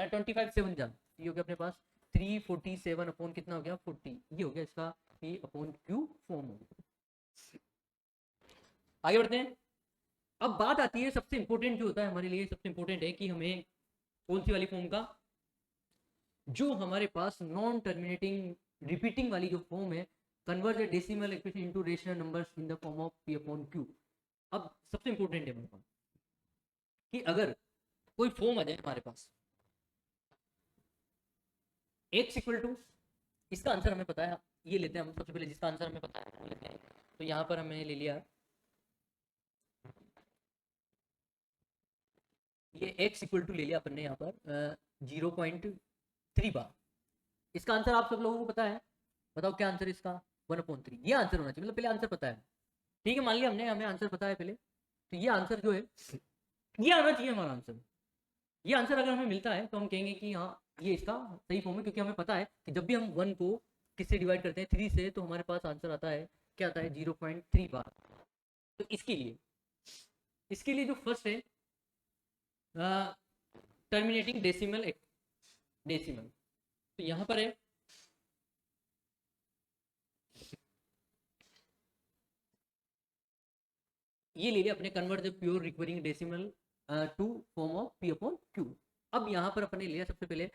25 7 जा, ये हो गया अपने पास 347 अपॉन कितना हो गया 40, ये हो गया इसका P/Q फॉर्म हो गया। आगे बढ़ते हैं। अब बात आती है सबसे इंपॉर्टेंट जो होता है हमारे लिए, सबसे इंपॉर्टेंट है कि हमें कौन सी वाली फॉर्म का, जो हमारे पास नॉन टर्मिनेटिंग रिपीटिंग वाली जो फॉर्म है, convert the decimal expression into rational numbers in the form of P/Q। अब सबसे इंपॉर्टेंट है मेरे पास कि अगर कोई फॉर्म आ जाए हमारे पास x इक्वल टू, इसका आंसर हमें पता है, ये लेते हैं हम सबसे पहले, जिसका आंसर हमें पता है वो लेते हैं। तो यहाँ पर हमें ले लिया ये x इक्वल टू ले लिया अपन ने यहाँ पर 0.3 बार। इसका आंसर आप सब लोगों को पता है, बताओ क्या आंसर इसका, 1/3, ये आंसर होना चाहिए, मतलब पहले आंसर पता है, ठीक है मान लिया हमने, हमें आंसर पता है पहले, तो ये आंसर जो है ये आना चाहिए हमारा आंसर। ये आंसर अगर हमें मिलता है तो हम कहेंगे कि हाँ ये इसका सही फॉर्म है, क्योंकि हमें पता है कि जब भी हम 1 को किससे डिवाइड करते हैं 3 से, तो हमारे पास आंसर आता है, क्या आता है 0.3 बार। तो इसके लिए जो फर्स्ट है टर्मिनेटिंग डेसिमल, तो यहाँ पर है ये ले लिया अपने, convert the pure recovering decimal to form of P/Q। अब यहाँ पर अपने लिया सबसे पहले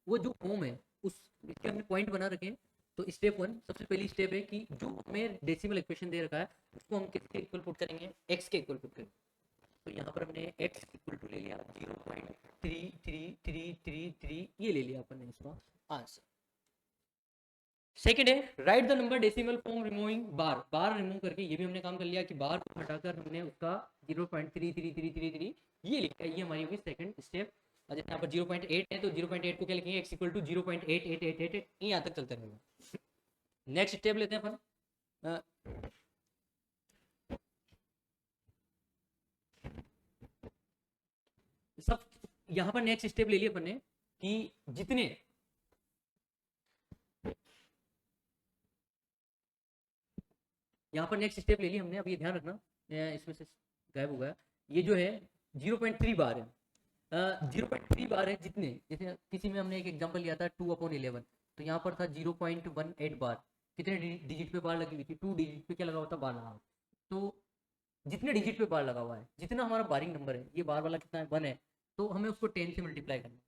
वो जो फॉर्म है उस इसके हमने पॉइंट बना रखे हैं। तो स्टेप 1 सबसे पहली स्टेप है कि जो हमें डेसिमल इक्वेशन दे रखा है उसको हम किसके इक्वल पुट करेंगे, x के इक्वल पुट करेंगे। तो यहाँ पर हमने x इक्वल टू ले लिया 0.3333, ये ले लिया अपन ने इसका आंसर। सेकेंड है right the number decimal form removing bar remove करके, ये भी हमने काम कर लिया कि बार को हटाकर हमने उसका 0.33333 ये लिखा है, ये हमारी होगी सेकंड स्टेप। जैसे यहाँ पर 0.8 है तो 0.8 को क्या लिखेंगे, x इक्वल टू 0.8888, यहाँ तक चलते रहेगा। नेक्स्ट स्टेप लेते हैं अपन, सब यहाँ पर नेक्स्ट स्टेप ले लिया अपन ने कि जितने यहाँ पर नेक्स्ट स्टेप ले ली हमने। अब ये ध्यान रखना इसमें से गायब हो गया, ये जो है 0.3 बार है, 0.3 बार है जितने, जैसे किसी में हमने एक एग्जांपल लिया था 2/11, तो यहाँ पर था 0.18 बार, कितने डिजिट पे बार लगी हुई थी, 2 डिजिट पे क्या लगा हुआ था, बार लगा हुआ। तो जितने डिजिट पे बार लगा हुआ है, जितना हमारा बारिंग नंबर है, ये बार वाला कितना है 1 है, तो हमें उसको 10 से मल्टीप्लाई करना है।